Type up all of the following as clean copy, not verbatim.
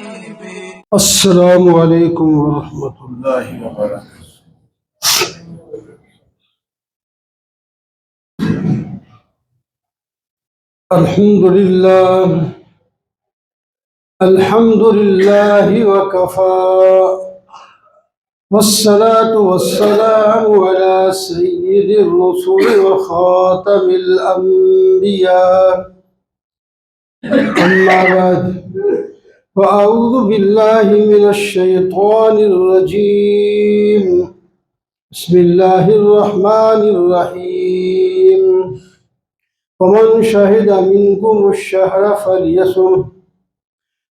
अस्सलामु अलैकुम वरहमतुल्लाहि वबरकातुहू। अल्हम्दुलिल्लाहि वकफा वस्सलातु वस्सलामु अला सय्यिदिर रुसुल व खातमिल अंबिया अम्मा बाद फ़अऊज़ु बिल्लाहि मिनश शैतानिर रजीम बिस्मिल्लाहिर रहमानिर रहीम फमन शहिदा मिनकुमुश शहर फल्यसुम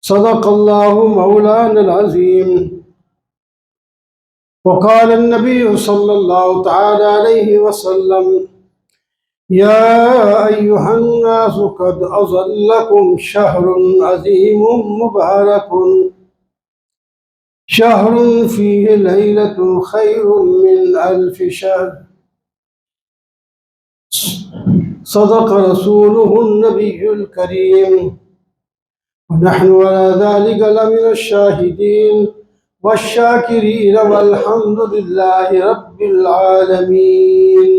सदक़ल्लाहु मौलानल अज़ीम। वक़ाल अन्नबी सल्लल्लाहु तआला अलैहि वसल्लम या अय्युहन्नासु क़द अज़ल्लकुम शहरुन अज़ीमुम मुबारकुन शहरुन फ़ीहि लैलतुन ख़ैरुम मिन अल्फ़ि शहर सदक़ रसूलुहुन नबियुल करीम वनहनु अला ज़ालिका लमिनश शाहिदीन वश्शाकिरीन वल्हम्दुलिल्लाहि रब्बिल आलमीन।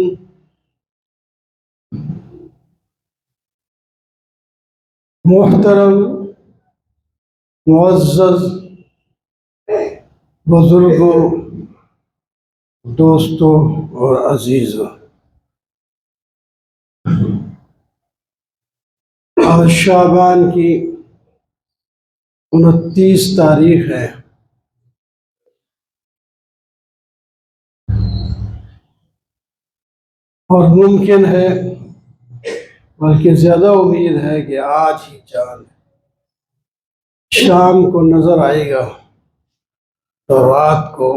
मोहतरम मुअज़्ज़ज़ बुज़ुर्गों, दोस्तों और अजीज़ों, आज शाबान की 29 तारीख है और मुमकिन है, बल्कि ज़्यादा उम्मीद है कि आज ही चाँद शाम को नज़र आएगा तो रात को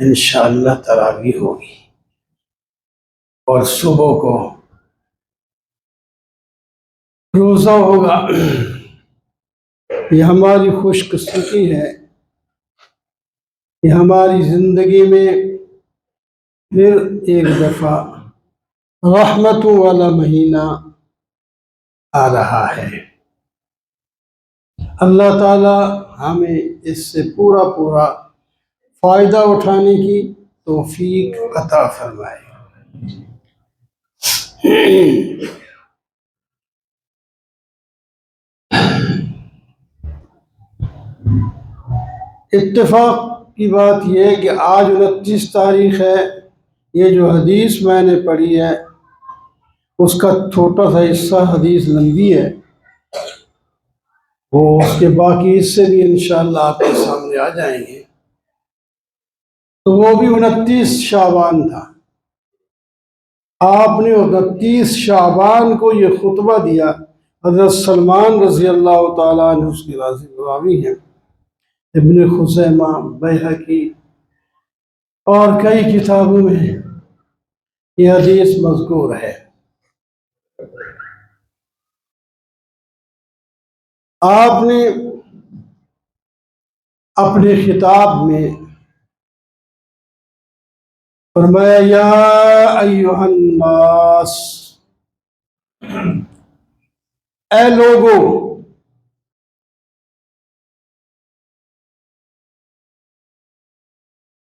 इंशाअल्लाह तरावी होगी और सुबह को रोज़ा होगा। ये हमारी खुशकिस्मती है कि हमारी ज़िंदगी में फिर एक दफ़ा रहमतों वाला महीना आ रहा है। अल्लाह ताला हमें इससे पूरा पूरा फ़ायदा उठाने की तौफीक अता फरमाए। इत्तेफाक की बात यह है कि आज 29 तारीख है। ये जो हदीस मैंने पढ़ी है उसका छोटा सा हिस्सा, हदीस लंबी है, वो उसके बाकी हिस्से भी इंशाअल्लाह आपके सामने आ जाएंगे। तो वो भी 29 शाबान था। आपने 29 शाबान को ये खुतबा दिया। हज़रत सलमान रज़ी अल्लाह ताला अन्हु उसकी रावी हैं, इब्न खुज़ैमा, बैहक़ी और कई किताबों में ये हदीस मज़कूर है। आपने अपने खिताब में फरमाया या अय्युहन्नास, ऐ लोगो,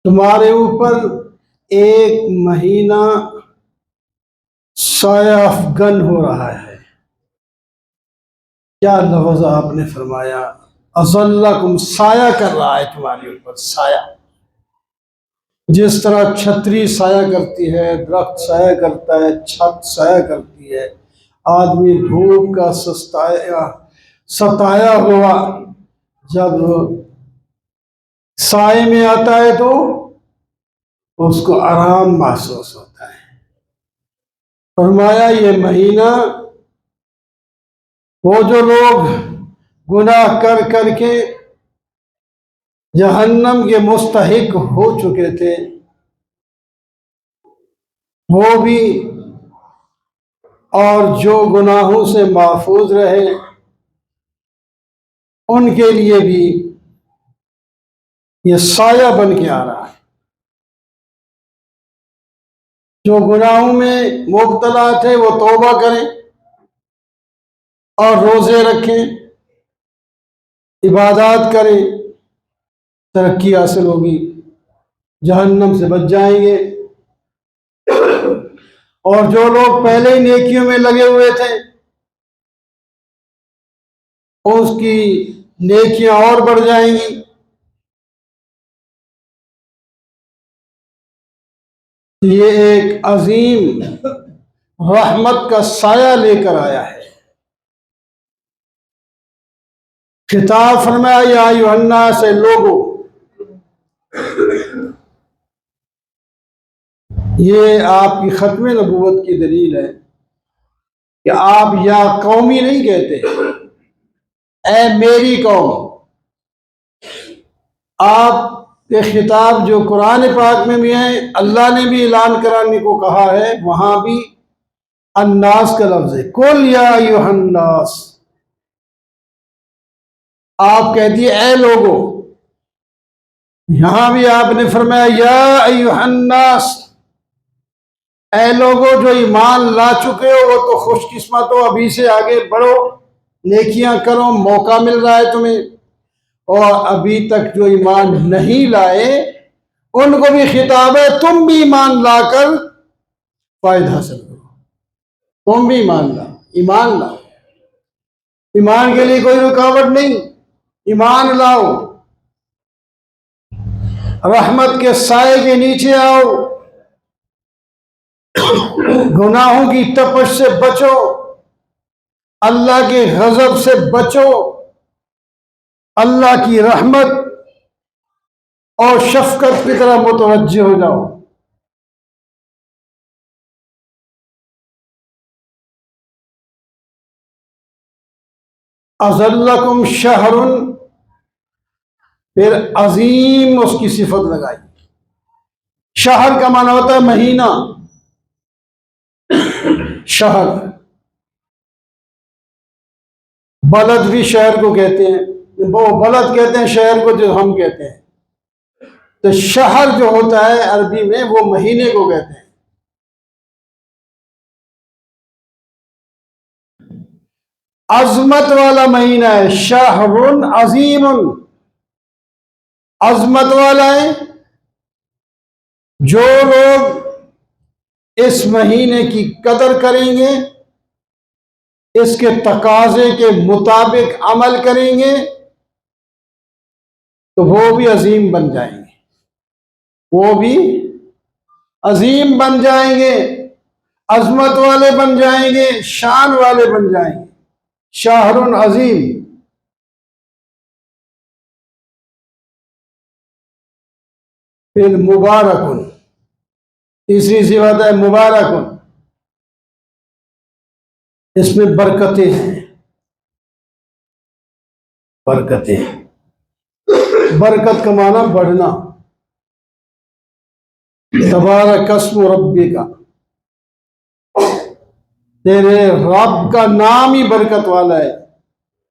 तुम्हारे ऊपर एक महीना साया अफगन हो रहा है। क्या लफ्ज़ आपने फरमाया, अज़ल्लकुम, साया कर रहा है तुम्हारे ऊपर। साया जिस तरह छतरी साया करती है, दरख्त साया करता है, छत साया करती है, आदमी धूप का सताया हुआ जब साए में आता है तो उसको आराम महसूस होता है। फरमाया ये महीना वो जो लोग गुनाह कर करके जहन्नम के मुस्तहिक हो चुके थे वो भी, और जो गुनाहों से महफूज रहे उनके लिए भी ये साया बन के आ रहा है। जो गुनाहों में मुब्तला थे वो तौबा करें और रोजे रखें इबादत करें, तरक्की हासिल होगी, जहन्नम से बच जाएंगे। और जो लोग पहले ही नेकियों में लगे हुए थे, उसकी नेकियां और बढ़ जाएंगी। ये एक अजीम रहमत का साया लेकर आया है। खिताब फरमाया, या यूहन्ना से लोगो, ये आपकी खत्म नबूवत की दलील है कि आप या कौमी नहीं कहते, ए मेरी कौम। आप के खिताब जो कुरान पाक में भी है, अल्लाह ने भी ऐलान कराने को कहा है, वहां भी अन्नास का लफ्ज है, कुल या अय्युहन्नास। आप कहती है ए लोगो, यहां भी आपने फरमाया या अय्युहन्नास, ए लोगो जो ईमान ला चुके हो वो तो खुशकिस्मत हो, अभी से आगे बढ़ो, नेकियां करो, मौका मिल रहा है तुम्हें। और अभी तक जो ईमान नहीं लाए उनको भी खिताब है, तुम भी ईमान लाकर फायदा हासिल करो। तुम भी ईमान लाओ, ईमान लाओ, ईमान के लिए कोई रुकावट नहीं, ईमान लाओ, रहमत के साए के नीचे आओ, गुनाहों की तपश से बचो, अल्लाह के गजब से बचो, अल्लाह की रहमत और शफकत की तरफ मुतवज्जे हो जाओ। अज़ल्लकुम शहरुन, फिर अजीम उसकी सिफत लगाई। शहर का माना होता है महीना, शहर। बलद भी शहर को कहते हैं, वो बलद कहते हैं शहर को जो हम कहते हैं। तो शहर जो होता है अरबी में वो महीने को कहते हैं। अजमत वाला महीना है, शाहरुन अजीमुन, अजमत वाला है। जो लोग इस महीने की कदर करेंगे, इसके तकाजे के मुताबिक अमल करेंगे, तो वो भी अजीम बन जाएंगे, वो भी अजीम बन जाएंगे, अजमत वाले बन जाएंगे, शान वाले बन जाएंगे। शाहरुन अजीम। फिर मुबारकुन, तीसरी सी बात है मुबारकुन, इसमें बरकतें हैं, बरकतें। बरकत का माना बढ़ना। तबारक अस्मु रब्बिका, तेरे रब का नाम ही बरकत वाला है।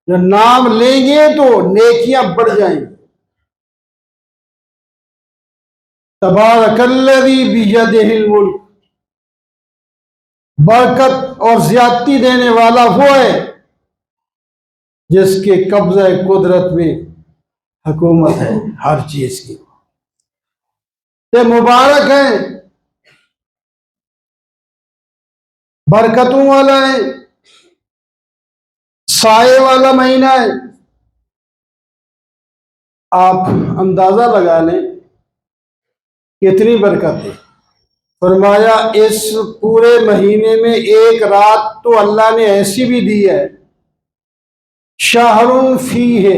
जब नाम लेंगे तो नेकियां बढ़ जाएंगी। तबारकल्लज़ी बियदिहिल मुल्क, बरकत और ज्यादती देने वाला वो है जिसके कब्ज़े कुदरत में हुकूमत है हर चीज की। ते मुबारक है, बरकतों वाला है, साए वाला महीना है। आप अंदाजा लगा लें कितनी बरकत है। फरमाया इस पूरे महीने में एक रात तो अल्लाह ने ऐसी भी दी है, शहरुन फीह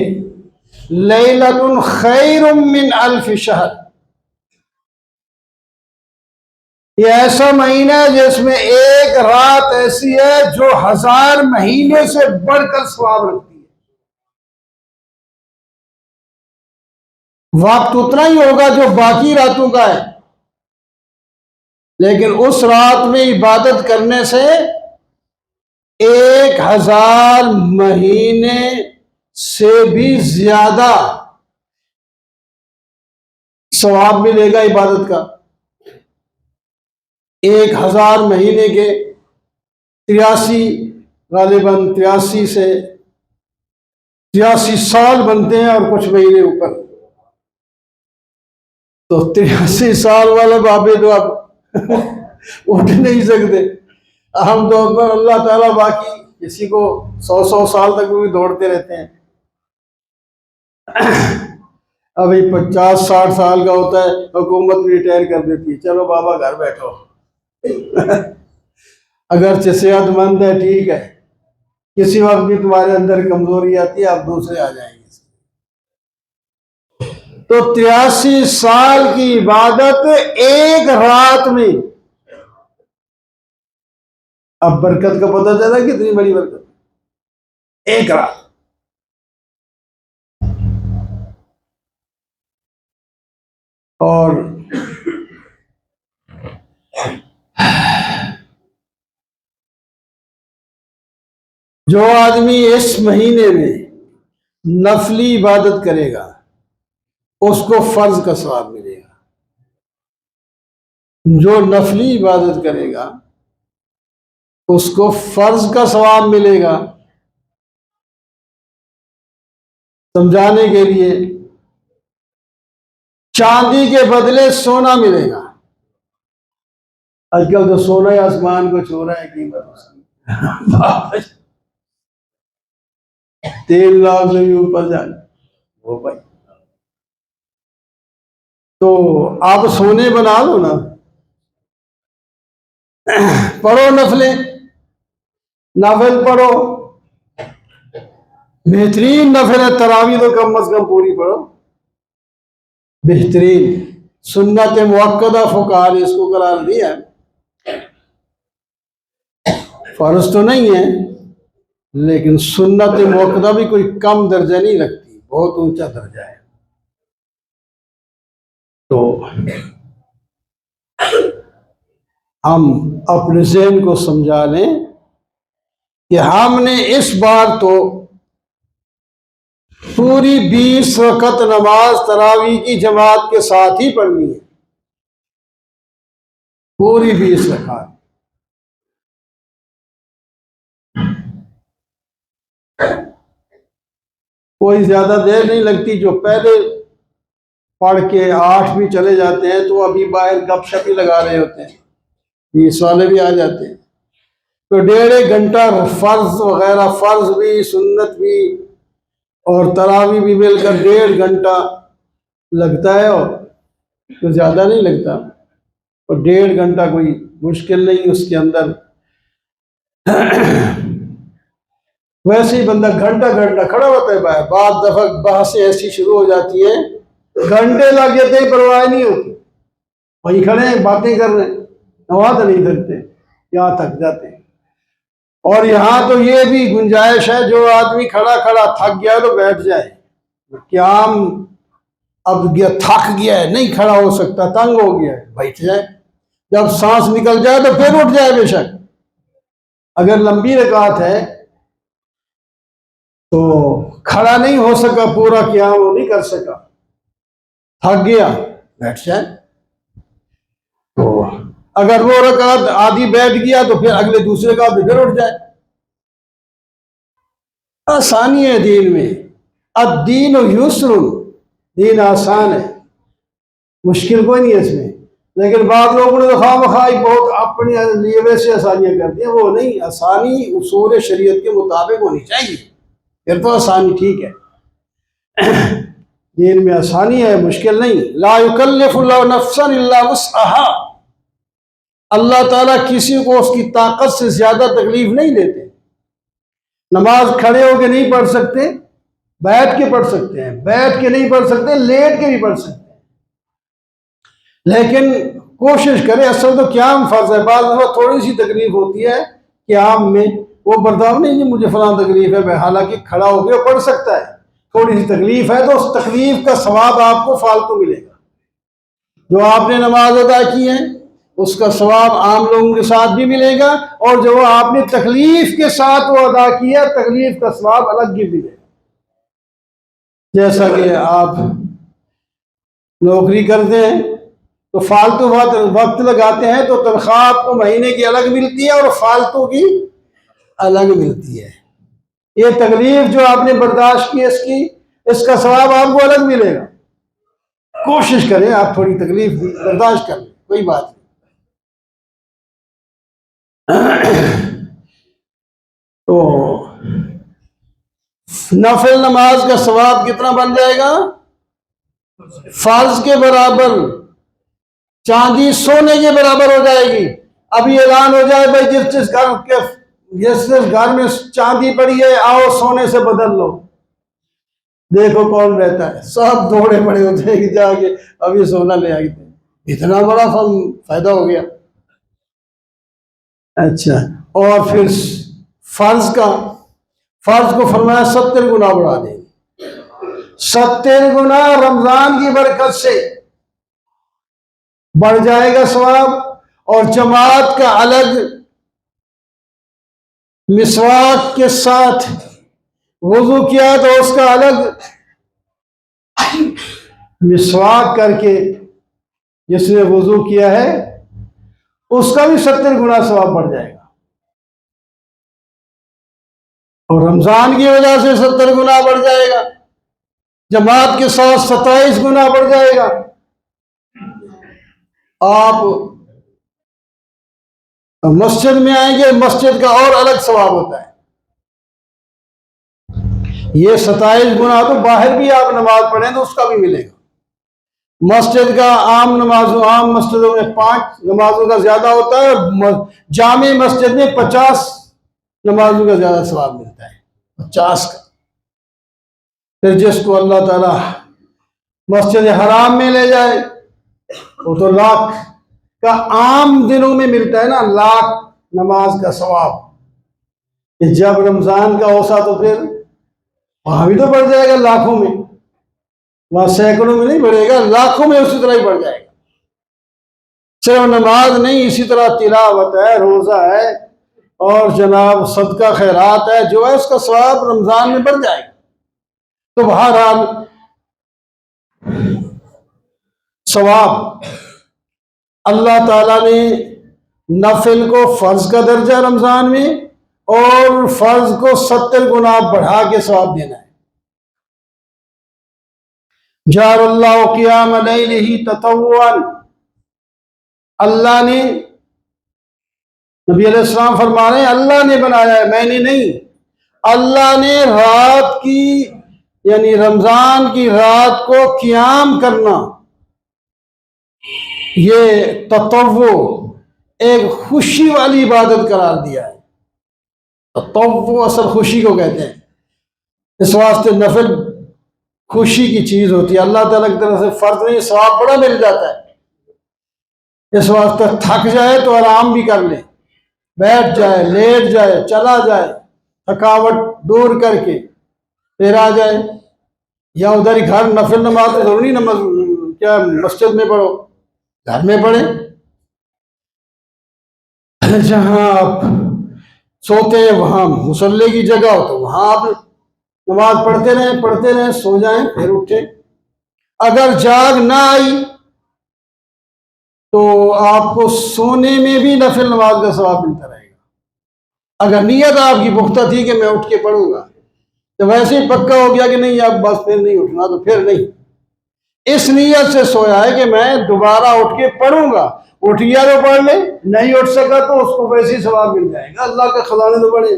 लैलतुन खैरुम मिन अल्फ शहर। ये ऐसा महीना है जिसमें एक रात ऐसी है जो 1000 महीने से बढ़कर सवाब रखती है। वक्त उतना ही होगा जो बाकी रातों का है, लेकिन उस रात में इबादत करने से 1000 महीने से भी ज्यादा सवाब मिलेगा इबादत का। 1000 महीने के 83, गालिबन 83 से 83 साल बनते हैं और कुछ महीने ऊपर। तो 83 साल वाले बाबे तो अब उठ नहीं सकते। आमतौर पर अल्लाह ताला बाकी किसी को 100 साल तक भी दौड़ते रहते हैं। अभी 50-60 साल का होता है, हुकूमत रिटायर कर देती है, चलो बाबा घर बैठो। अगर सेहतमंद है ठीक है, किसी वक्त भी तुम्हारे अंदर कमजोरी आती है, आप दूसरे आ जाएंगे। तो 83 साल की इबादत एक रात में। अब बरकत का पता चला कितनी बड़ी बरकत, एक रात। और जो आदमी इस महीने में नफली इबादत करेगा उसको फर्ज का सवाब मिलेगा। जो नफली इबादत करेगा उसको फर्ज का सवाब मिलेगा। समझाने के लिए, चांदी के बदले सोना मिलेगा। आजकल तो सोना ही आसमान को छू रहा है कीमत उसकी। 3 लाख से भी ऊपर जाए वो भाई। तो आप सोने बना लो ना, पढ़ो नफले, नफल पढ़ो। बेहतरीन नफल है तरावी, तो कम अज कम पूरी पढ़ो। बेहतरीन सुन्नत मुअक्कदा फुक़हा ने इसको करार दिया है। फर्ज तो नहीं है, लेकिन सुन्नत मुअक्कदा भी कोई कम दर्जा नहीं लगती, बहुत ऊंचा दर्जा है। तो हम अपने ज़हन को समझा लें कि हमने इस बार तो पूरी 20 वक़्त नमाज तरावी की जमात के साथ ही पढ़नी है, पूरी 20 रकात। कोई ज्यादा देर नहीं लगती। जो पहले पढ़ के 8 भी चले जाते हैं तो अभी बाहर गपशप ही लगा रहे होते हैं, 20 वाले भी आ जाते हैं। तो 1.5 घंटा फर्ज वगैरह, फर्ज भी सुन्नत भी और तरावी भी मिलकर 1.5 घंटा लगता है। और तो ज़्यादा नहीं लगता, और 1.5 घंटा कोई मुश्किल नहीं उसके अंदर। वैसे ही बंदा घंटा घंटा खड़ा होता है बाहर। बाद दफा बहसें ऐसी शुरू हो जाती है, घंटे लग जाते ही परवाह नहीं होती, वहीं खड़े हैं बातें कर रहे हैं, नमाज नहीं करते, यहाँ थक जाते हैं। और यहाँ तो ये भी गुंजाइश है, जो आदमी खड़ा खड़ा थक गया तो बैठ जाए। क्या अब गया, थक गया है, नहीं खड़ा हो सकता, तंग हो गया है, बैठ जाए। जब सांस निकल जाए तो फिर उठ जाए बेशक। अगर लंबी रकात है तो खड़ा नहीं हो सका, पूरा क़याम वो नहीं कर सका, थक गया, बैठ जाए। तो अगर वो रकात आधी बैठ गया तो फिर अगले दूसरे का फिर उठ जाए। आसानी है दीन में, अद्दीन युस्रुन, दीन आसान है, मुश्किल कोई नहीं है इसमें। लेकिन बाद लोगों ने तो खामखाई बहुत अपने लिए वैसे आसानियां कर दी हैं। वो नहीं, आसानी उसूल शरीयत के मुताबिक होनी चाहिए, फिर तो आसानी ठीक है। दीन में आसानी है, मुश्किल नहीं। ला युकल्लिफुल्लाहु नफ्सन इल्ला वुस्अहा, अल्लाह ताला किसी को उसकी ताकत से ज्यादा तकलीफ नहीं देते। नमाज खड़े होके नहीं पढ़ सकते, बैठ के पढ़ सकते हैं, बैठ के नहीं पढ़ सकते, लेट के भी पढ़ सकते हैं। लेकिन कोशिश करें, असल तो क़याम फर्ज है। बाद में थोड़ी सी तकलीफ होती है क़याम में, वो बर्दाश्त नहीं, मुझे फलां तकलीफ है, हालांकि खड़ा होकर पढ़ सकता है। थोड़ी सी तकलीफ है तो उस तकलीफ का सवाब आपको फालतू मिलेगा। जो आपने नमाज अदा की है उसका सवाब आम लोगों के साथ भी मिलेगा, और जो आपने तकलीफ के साथ वो अदा किया, तकलीफ का सवाब अलग ही मिलेगा। जैसा कि आप नौकरी करते हैं तो फालतू वक्त लगाते हैं तो तनख्वाह आपको महीने की अलग मिलती है और फालतू की अलग मिलती है। ये तकलीफ जो आपने बर्दाश्त की इसकी, इसका सवाब आपको अलग मिलेगा। कोशिश करें आप थोड़ी तकलीफ बर्दाश्त कर लें, कोई बात नहीं। तो नफिल नमाज का सवाब कितना बन जाएगा? फर्ज के बराबर, चांदी सोने के बराबर हो जाएगी। अभी ऐलान हो जाए भाई जिस घर में चांदी पड़ी है आओ सोने से बदल लो, देखो कौन रहता है, सब दौड़े पड़े होते हैं कि जाके अभी सोना ले आए थे, इतना बड़ा फायदा हो गया। अच्छा, और फिर फर्ज को फरमाया 70 गुना बढ़ा देंगे। 70 गुना रमजान की बरकत से बढ़ जाएगा सवाब। और जमात का अलग, मिसवाक के साथ वुजू किया तो उसका अलग, मिसवाक करके जिसने वुजू किया है उसका भी 70 गुना सवाब बढ़ जाएगा। और रमजान की वजह से 70 गुना बढ़ जाएगा, जमात के साथ 27 गुना बढ़ जाएगा। आप मस्जिद में आएंगे, मस्जिद का और अलग सवाब होता है। ये 27 गुना तो बाहर भी आप नमाज पढ़ें तो उसका भी मिलेगा। मस्जिद का आम मस्जिदों में 5 नमाजों का ज्यादा होता है, और जामे मस्जिद में 50 नमाजों का ज्यादा सवाब मिलता है, 50 का। फिर जिसको अल्लाह ताला मस्जिद हराम में ले जाए वो तो लाख का आम दिनों में मिलता है ना, लाख नमाज का सवाब। जब रमजान का औसा तो फिर वहां भी तो बढ़ जाएगा लाखों में, वहां सैकड़ों में नहीं बढ़ेगा, लाखों में उसी तरह ही बढ़ जाएगा। सिर्फ नमाज नहीं, इसी तरह तिलावत है, रोजा है, और जनाब सदका खैरात है, जो है उसका सवाब रमजान में बढ़ जाएगा। तो बहरहाल सवाब अल्लाह ताला ने नफिल को फर्ज का दर्जा रमजान में, और फर्ज को 70 गुना बढ़ा के सवाब देना है। जारल्लाहु क़ियाम लैलिही ततव्वुअन, अल्लाह ने, नबी अलैहिस्सलाम फरमा रहे हैं अल्लाह ने बनाया है, मैंने नहीं। अल्लाह ने रात की, यानी रमजान की रात को क़ियाम करना, ये ततव्वु एक खुशी वाली इबादत करार दिया है। ततव्वु असल खुशी को कहते हैं, इस वास्ते नफिल खुशी की चीज होती है। अल्लाह ताला की तरफ से फर्ज नहीं, सवाब बड़ा मिल जाता है। इस वास्ते थक जाए तो आराम भी कर ले, बैठ जाए, लेट जाए, चला जाए, थकावट दूर करके फिर आ जाए, या उधर ही घर नफिल नमाज तो जरूरी नमाज क्या मस्जिद में पढ़ो, घर में पढ़े। जहां आप सोते हैं वहां मुसल्ले की जगह हो तो वहां आप नमाज पढ़ते रहे, सो जाएं, फिर उठे। अगर जाग ना आई तो आपको सोने में भी नफिल नमाज का सवाब मिलता रहेगा। अगर नीयत आपकी पुख्ता थी कि मैं उठ के पढ़ूंगा, तो वैसे ही पक्का हो गया कि नहीं अब बस फिर नहीं उठना, तो फिर नहीं, इस नीयत से सोया है कि मैं दोबारा उठ के पढ़ूंगा, उठ गया तो पढ़ ले, नहीं उठ सका तो उसको वैसे ही सवाब मिल जाएगा। अल्लाह का खजाने तो बड़े।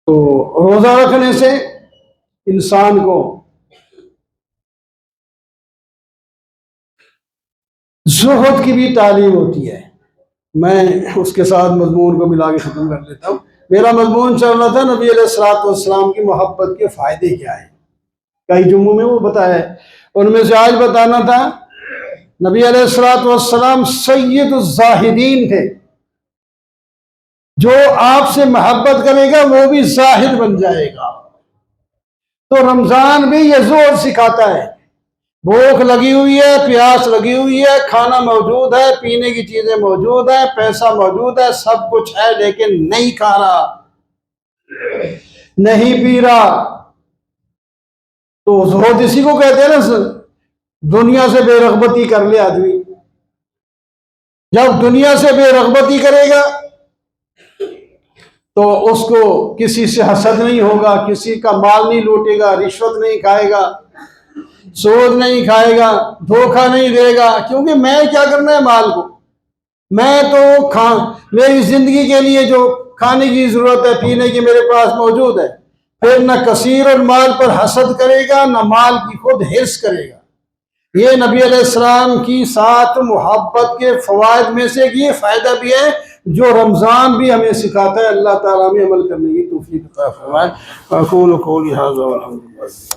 तो रोजा रखने से इंसान को ज़ुहद की भी तालीम होती है। मैं उसके साथ मजमून को मिला के ख़त्म कर लेता हूँ। मेरा मजमून चल रहा था नबी अलैहिस्सलाम की मोहब्बत के फ़ायदे क्या है, कई जुम्मों में वो बताया है, उनमें से आज बताना था। नबी अलैहिस्सलाम सय्यदुज़ ज़ाहिदीन थे, जो आपसे मोहब्बत करेगा वो भी जाहिद बन जाएगा। तो रमज़ान भी ये जोर सिखाता है, भूख लगी हुई है, प्यास लगी हुई है, खाना मौजूद है, पीने की चीजें मौजूद है, पैसा मौजूद है, सब कुछ है, लेकिन नहीं खा रहा, नहीं पी रहा। तो ज़ुहद इसी को कहते हैं ना, दुनिया से बेरगबती कर ले आदमी। जब दुनिया से बेरगबती करेगा तो उसको किसी से हसद नहीं होगा, किसी का माल नहीं लूटेगा, रिश्वत नहीं खाएगा, सूद नहीं खाएगा, धोखा नहीं देगा। क्योंकि मैं क्या करना है माल को, मैं तो मेरी जिंदगी के लिए जो खाने की जरूरत है, पीने की मेरे पास मौजूद है। फिर न कसीर और माल पर हसद करेगा, न माल की खुद हिर्स करेगा। ये नबी अलैहिस्सलाम की साथ मोहब्बत के फवायद में से ये फायदा भी है जो रमजान भी हमें सिखाता है। अल्लाह ताला हमें अमल करने की तौफीक अता फरमाए। अक़ूलु क़ौली हाज़ा व अल्हम्दुलिल्लाह।